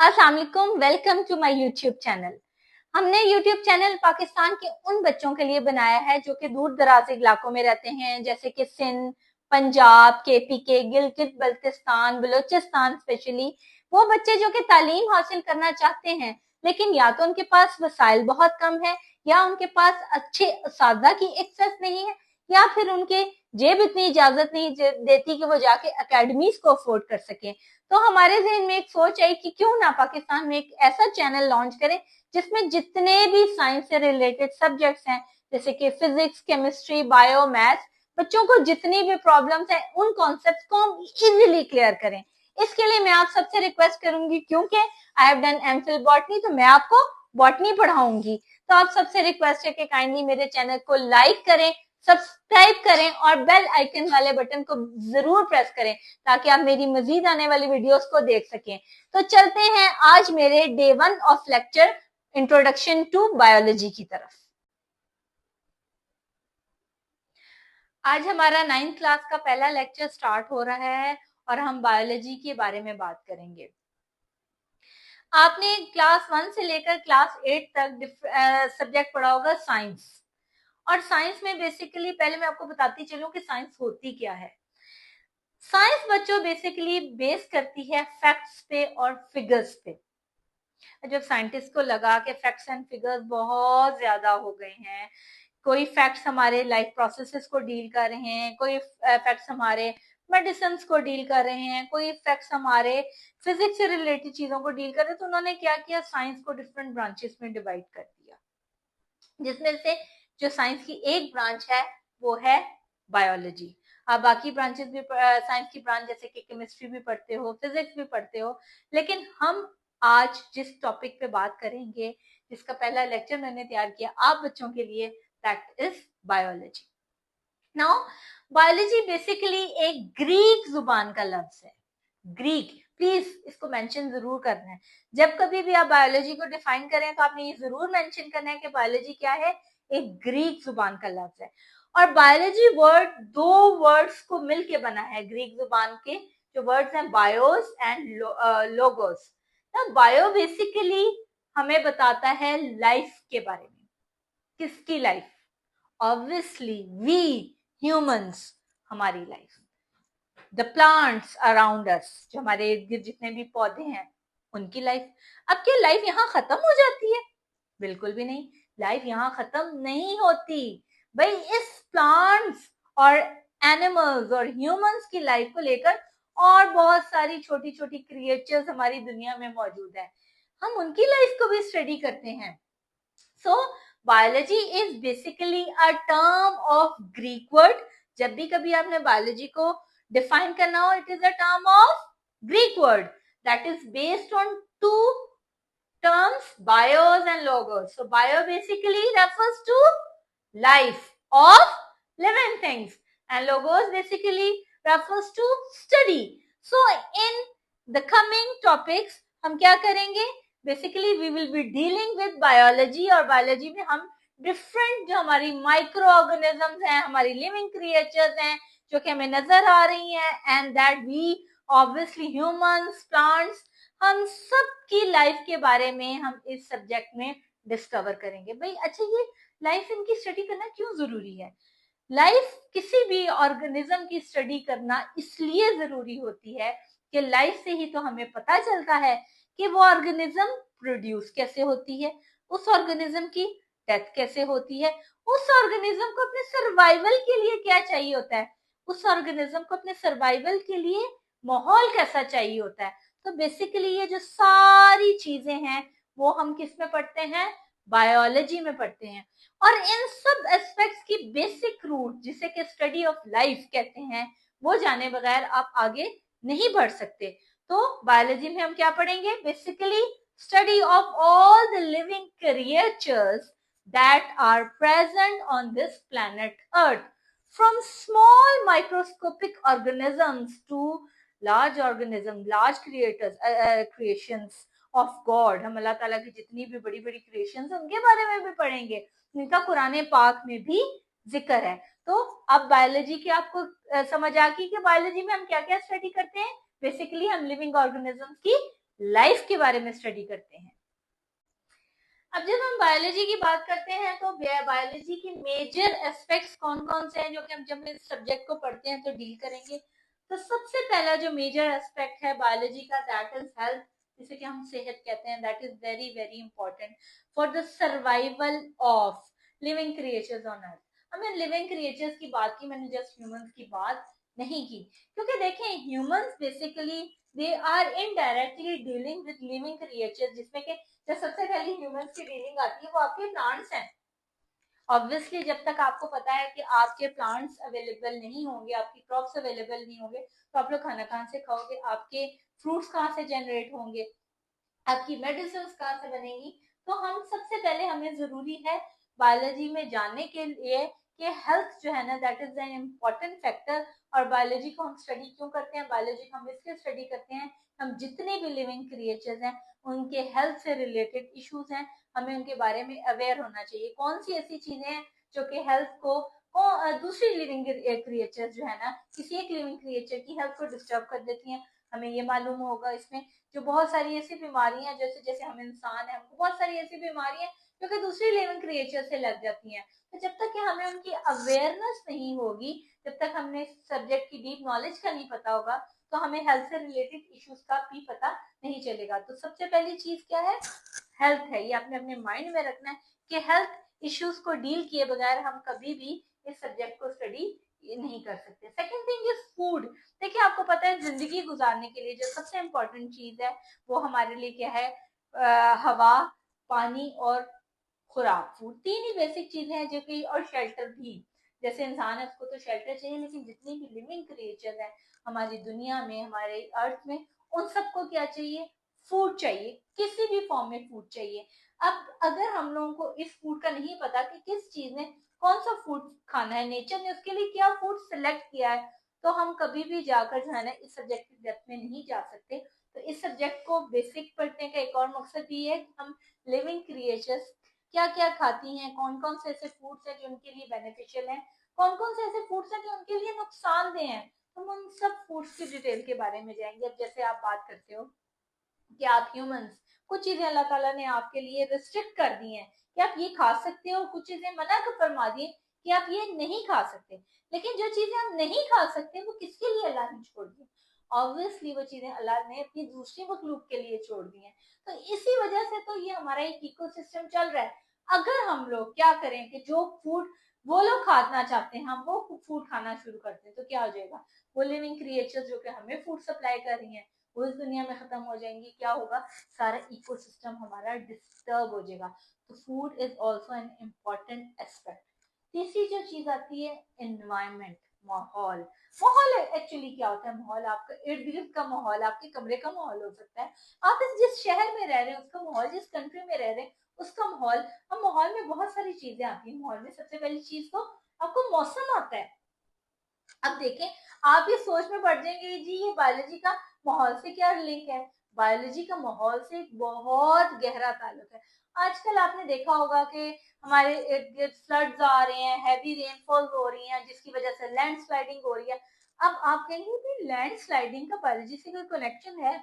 अस्सलाम वालेकुम, welcome to my YouTube channel. हमने यूट्यूब चैनल पाकिस्तान के उन बच्चों के लिए बनाया है जो कि दूर दराज इलाकों में रहते हैं, जैसे कि सिंध, पंजाब, केपी के, गिलगित बल्तिस्तान, बलूचिस्तान। स्पेशली वो बच्चे जो कि तालीम हासिल करना चाहते हैं, लेकिन या तो उनके पास वसाइल बहुत कम है, या उनके पास अच्छे उस्तादा की एक्सेस नहीं है, या फिर उनके जेब इतनी इजाजत नहीं देती कि वो जाके अकेडमीज को अफोर्ड कर सके। तो हमारे जहन में एक सोच आई कि क्यों ना पाकिस्तान में एक ऐसा चैनल लॉन्च करें जिसमें जितने भी साइंस से रिलेटेड सब्जेक्ट्स हैं, जैसे कि फिजिक्स, केमिस्ट्री, बायो, मैथ्स, बच्चों को जितनी भी प्रॉब्लम्स हैं उन कॉन्सेप्ट्स को हम इजीली क्लियर करें। इसके लिए मैं आप सबसे रिक्वेस्ट करूंगी, क्योंकि I have done MPhil botany, तो मैं आपको बॉटनी पढ़ाऊंगी। तो आप सबसे रिक्वेस्ट है कि काइंडली मेरे चैनल को लाइक करें, सब्सक्राइब करें और बेल आइकन वाले बटन को जरूर प्रेस करें ताकि आप मेरी मजीद आने वाली वीडियोस को देख सकें। तो चलते हैं आज मेरे day 1 of lecture introduction to biology की तरफ। आज हमारा 9th क्लास का पहला लेक्चर स्टार्ट हो रहा है और हम बायोलॉजी के बारे में बात करेंगे। आपने क्लास 1 से लेकर क्लास 8 तक सब्जेक्ट पढ़ा होगा साइंस, और साइंस में बेसिकली पहले मैं आपको बताती चलूं कि साइंस होती क्या है। साइंस बच्चों बेसिकली बेस करती है फैक्ट्स पे और फिगर्स पे। जब साइंटिस्ट को लगा कि फैक्ट्स एंड फिगर्स बहुत ज्यादा हो गए हैं, कोई फैक्ट्स हमारे लाइफ प्रोसेसेस को डील कर रहे हैं, कोई फैक्ट्स हमारे मेडिसिन को डील कर रहे हैं, कोई फैक्ट्स हमारे फिजिक्स से रिलेटेड चीजों को डील कर रहे हैं, तो उन्होंने क्या किया, साइंस को डिफरेंट ब्रांचेस में डिवाइड कर दिया, जिसमें से जो साइंस की एक ब्रांच है वो है बायोलॉजी। आप बाकी ब्रांचेस भी साइंस की ब्रांच जैसे कि केमिस्ट्री भी पढ़ते हो, फिजिक्स भी पढ़ते हो, लेकिन हम आज जिस टॉपिक पे बात करेंगे, जिसका पहला लेक्चर मैंने तैयार किया आप बच्चों के लिए, that is biology. Now biology basically एक ग्रीक जुबान का लफ्ज है। ग्रीक, प्लीज इसको मेंशन जरूर करना है। जब कभी भी आप बायोलॉजी को डिफाइन करें तो आपने ये जरूर मेंशन करना है कि बायोलॉजी क्या है, एक ग्रीक जुबान का लफ्ज है। और बायोलॉजी वर्ड दो वर्ड्स को मिलके बना है ग्रीक जुबान के, जो वर्ड्स हैं बायोस एंड लोगोस। ना बायो बेसिकली हमें बताता है लाइफ के बारे में। किसकी लाइफ? ऑब्वियसली वी ह्यूमंस, हमारी life. The plants around us, जो हमारे इर्द गिर्द जितने भी पौधे हैं उनकी लाइफ। अब क्या लाइफ यहाँ खत्म हो जाती है? बिल्कुल भी नहीं, लाइफ यहाँ खत्म नहीं होती भाई। इस प्लांट्स और एनिमल्स और ह्यूमंस की लाइफ को लेकर और बहुत सारी छोटी छोटी क्रिएचर्स हमारी दुनिया में मौजूद है, हम उनकी लाइफ को भी स्टडी करते हैं। So biology is basically a term of Greek word. जब भी कभी आपने बायोलॉजी को डिफाइन करना हो, it is a term of Greek word that is based on two terms, bios and logos. So bio basically refers to life of living things, and logos basically refers to study. So in the coming topics हम क्या करेंगे, basically we will be dealing with biology, और biology में हम different जो हमारी micro organisms हैं, हमारी लिविंग क्रिएचर्स हैं जो कि हमें नजर आ रही हैं, and that we obviously humans, plants, हम सब की लाइफ के बारे में हम इस सब्जेक्ट में डिस्कवर करेंगे। भाई अच्छा, ये लाइफ इनकी स्टडी करना क्यों जरूरी है? लाइफ किसी भी ऑर्गेनिज्म की स्टडी करना इसलिए जरूरी होती है कि लाइफ से ही तो हमें पता चलता है कि वो ऑर्गेनिज्म प्रोड्यूस कैसे होती है, उस ऑर्गेनिज्म की डेथ कैसे होती है, उस ऑर्गेनिज्म को अपने सर्वाइवल के लिए क्या चाहिए होता है, उस ऑर्गेनिज्म को अपने सर्वाइवल के लिए माहौल कैसा चाहिए होता है। तो बेसिकली ये जो सारी चीजें हैं वो हम किस में पढ़ते हैं, बायोलॉजी में पढ़ते हैं। और इन सब एस्पेक्ट्स की बेसिक रूट, जिसे कि स्टडी ऑफ लाइफ कहते हैं, वो जाने बगैर आप आगे नहीं बढ़ सकते। तो बायोलॉजी में हम क्या पढ़ेंगे, basically study of all the living creatures that are present on this planet earth, from small microscopic organisms to large organism, large creations of God. हम अल्लाह ताला की जितनी भी बड़ी बड़ी क्रिएशंस हैं उनके बारे में भी पढ़ेंगे, इनका कुरान पाक में भी जिक्र है। तो अब बायोलॉजी की आपको समझ आ गई कि बायोलॉजी में हम क्या क्या स्टडी करते हैं। बेसिकली हम लिविंग ऑर्गेनिजम्स की लाइफ के बारे में स्टडी करते हैं। अब जब हम बायोलॉजी की बात करते हैं तो बायोलॉजी की मेजर एस्पेक्ट्स कौन कौन से हैं जो कि हम जब इस सब्जेक्ट को पढ़ते हैं तो डील करेंगे। तो सबसे पहला जो मेजर एस्पेक्ट है बायोलॉजी का, दैट इज हेल्थ, जिसे कि हम सेहत कहते हैं। That is very very important for the survival of living creatures on earth. हमें लिविंग क्रिएचर्स की बात की, मैंने जस्ट ह्यूमंस की बात नहीं की, क्योंकि देखें humans basically they are indirectly dealing with living creatures, जिसमें कि जो सबसे पहली ह्यूमंस की डीलिंग आती है वो आपके प्लांट्स हैं। ऑब्वियसली जब तक आपको पता है कि आपके प्लांट्स अवेलेबल नहीं होंगे, आपकी क्रॉप्स अवेलेबल नहीं होंगे, तो आप लोग खाना कहाँ से खाओगे, आपके फ्रूट्स कहाँ से जनरेट होंगे, आपकी मेडिसिन कहाँ से बनेगी। तो हम सबसे पहले हमें जरूरी है बायोलॉजी में जानने के लिए कि हेल्थ जो है ना, that is an important factor. और बायोलॉजी को हम स्टडी क्यों करते हैं, बायोलॉजी को हम इसलिए स्टडी करते हैं, हम जितने भी लिविंग क्रिएचर्स हैं उनके हेल्थ से रिलेटेड इश्यूज हैं, हमें उनके बारे में अवेयर होना चाहिए। कौन सी ऐसी चीजें हैं जो कि हेल्थ को दूसरी लिविंग क्रिएचर जो है ना, किसी एक लिविंग क्रिएचर की हेल्थ को डिस्टर्ब कर देती हैं, हमें ये मालूम होगा। इसमें जो बहुत सारी ऐसी बीमारियां, जैसे जैसे हम इंसान हैं, हमको बहुत सारी ऐसी बीमारियां जो कि दूसरी लिविंग क्रिएचर से लग जाती हैं। तो जब तक कि हमें उनकी अवेयरनेस नहीं होगी, जब तक हमने सब्जेक्ट की डीप नॉलेज का नहीं पता होगा, तो हमें हेल्थ से रिलेटेड इश्यूज का भी पता नहीं चलेगा। तो सबसे पहली चीज क्या है, हेल्थ है। ये आपने अपने माइंड में रखना है कि हेल्थ इश्यूज को डील किए बगैर हम कभी भी इस सब्जेक्ट को स्टडी नहीं कर सकते। Second thing is food. देखिए आपको पता है जिंदगी गुजारने के लिए जो सबसे इम्पोर्टेंट चीज है वो हमारे लिए क्या है, हवा, पानी और खुराक। फूड तीन ही बेसिक चीजें हैं जो कि, और शेल्टर भी। जैसे इंसान है उसको तो शेल्टर चाहिए, लेकिन जितनी भी लिविंग क्रिएचर है हमारी दुनिया में, हमारे अर्थ में, उन सबको क्या चाहिए, फूड चाहिए, किसी भी फॉर्म में फूड चाहिए। अब अगर हम लोगों को इस फूड का नहीं पता कि किस चीज ने कौन सा फूड खाना है, नेचर ने उसके लिए क्या फूड सिलेक्ट किया है, तो हम कभी भी जाकर जो है ना इस सब्जेक्ट की डेप्थ में नहीं जा सकते। तो इस सब्जेक्ट को बेसिक पढ़ने का एक और मकसद भी है कि हम लिविंग क्रिएचर्स क्या क्या खाती हैं, कौन कौन से ऐसे फूड्स हैं जो उनके लिए बेनिफिशियल हैं, कौन कौन से ऐसे फूड्स हैं जो उनके लिए नुकसानदेह हैं। तो हम उन सब फूड्स की डिटेल के बारे में जाएंगे। अब जैसे आप बात करते हो कि आप ह्यूमंस, कुछ चीजें अल्लाह ताला ने आपके लिए रिस्ट्रिक्ट कर दी हैं कि आप ये खा सकते हो, कुछ चीजें मना कर फरमा दी कि आप ये नहीं खा सकते। लेकिन जो चीजें हम नहीं खा सकते वो किसके लिए अल्लाह ने छोड़ दी, ऑब्वियसली वो चीजें अल्लाह ने अपनी दूसरी मखलूक के लिए छोड़ दी हैं। तो इसी वजह से तो ये हमारा एक इकोसिस्टम चल रहा है। अगर हम लोग क्या करें कि जो फूड वो लोग खाना चाहते हैं हम वो फूड खाना शुरू करते हैं, तो क्या हो जाएगा, वो लिविंग क्रिएचर्स जो कि हमें फूड सप्लाई कर रही हैं वो इस दुनिया में खत्म हो जाएंगी। क्या होगा, सारा इकोसिस्टम हमारा डिस्टर्ब हो जाएगा। तो food is also an important aspect. तीसरी जो चीज आती है, एनवायरमेंट, माहौल। माहौल एक्चुअली क्या होता है, माहौल आपका इर्द गिर्द का माहौल, आपके कमरे का माहौल हो सकता है, आप जिस शहर में रह रहे हैं उसका माहौल, जिस कंट्री में रह रहे हैं उसका माहौल। अब माहौल में बहुत सारी चीजें आती है। माहौल में सबसे पहली चीज तो आपको मौसम आता है। अब देखें, आप ये सोच में पड़ जाएंगे जी ये बायोलॉजी का माहौल से क्या लिंक है। बायोलॉजी का माहौल से एक बहुत गहरा ताल्लुक है। आजकल आपने देखा होगा कि हमारे इर्द गिर्द फ्लड्स आ रहे हैं, हैवी रेनफॉल हो रही है, जिसकी वजह से लैंडस्लाइडिंग हो रही है। अब आप कहेंगे कि लैंडस्लाइडिंग का बायोलॉजी से कोई कनेक्शन है?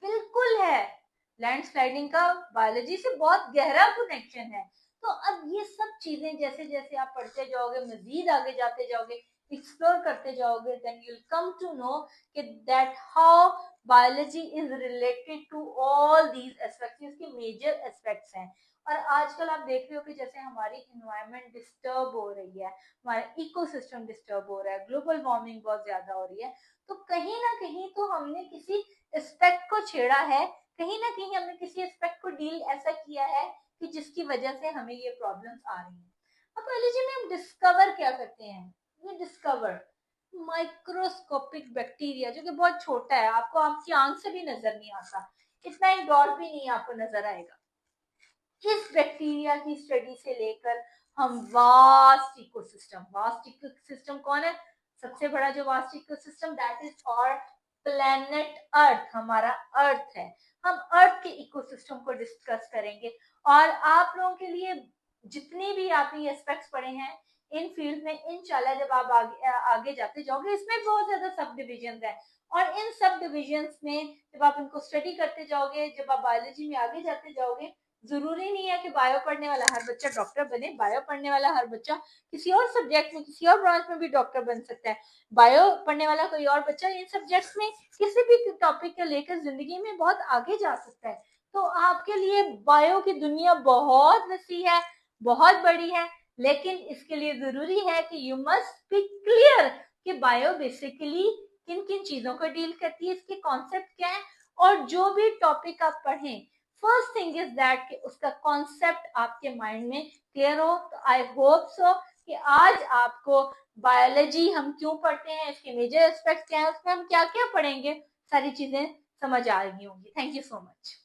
बिल्कुल है। लैंडस्लाइडिंग का बायोलॉजी से बहुत गहरा कनेक्शन है। तो अब ये सब चीजें जैसे जैसे आप पढ़ते जाओगे, मजीद आगे जाते जाओगे, एक्सप्लोर करते जाओगे, then you will come to know कि that how biology is related to all these aspects. इसके मेजर एस्पेक्ट्स हैं। और आजकल आप देख रहे हो कि जैसे हमारी इन्वायरमेंट डिस्टर्ब हो रही है, हमारा इकोसिस्टम डिस्टर्ब हो रहा है, ग्लोबल वार्मिंग बहुत ज्यादा हो रही है, तो कहीं ना कहीं तो हमने किसी एस्पेक्ट को छेड़ा है, कहीं ना कहीं हमने किसी एस्पेक्ट को डील ऐसा किया है कि जिसकी वजह से हमें ये प्रॉब्लम्स आ रही हैं। अब बायोलॉजी में हम डिस्कवर क्या करते हैं, ये डिस्कवर माइक्रोस्कोपिक बैक्टीरिया जो कि बहुत छोटा है, आपको आपकी आंख से भी नजर नहीं आता, इतना एक डॉट भी नहीं आपको नजर आएगा। इस बैक्टीरिया की स्टडी से लेकर हम वास्ट इकोसिस्टम, वास्ट इकोसिस्टम कौन है, सबसे बड़ा जो वास्ट इकोसिस्टम, दैट इज और प्लेनेट अर्थ, हमारा अर्थ है। हम अर्थ के इकोसिस्टम को डिस्कस करेंगे। और आप लोगों के लिए जितने भी आपने एस्पेक्ट्स पढ़े हैं, इन फील्ड में इंशाल्लाह जब आप आगे जाते जाओगे, इसमें बहुत ज्यादा सब डिविजन है और इन सब डिविजन्स में जब आप इनको स्टडी करते जाओगे, जब आप बायोलॉजी में आगे जाते जाओगे, जरूरी नहीं है कि बायो पढ़ने वाला हर बच्चा डॉक्टर बने, बायो पढ़ने वाला हर बच्चा किसी और सब्जेक्ट में, किसी और ब्रांच में भी डॉक्टर बन सकता है। बायो पढ़ने वाला कोई और बच्चा इन सब्जेक्ट्स में किसी भी टॉपिक को लेकर जिंदगी में बहुत आगे जा सकता है। तो आपके लिए बायो की दुनिया बहुत वसी है, बहुत बड़ी है, लेकिन इसके लिए जरूरी है कि यू मस्ट बी क्लियर कि बायो बेसिकली किन किन चीजों को डील करती है, इसके कॉन्सेप्ट क्या है, और जो भी टॉपिक आप पढ़ें, फर्स्ट थिंग इज दैट कि उसका कॉन्सेप्ट आपके माइंड में क्लियर हो। तो आई होप सो कि आज आपको बायोलॉजी हम क्यों पढ़ते हैं, इसके मेजर एस्पेक्ट्स क्या है, उसमें हम क्या क्या पढ़ेंगे, सारी चीजें समझ आ रही होंगी। Thank you so much.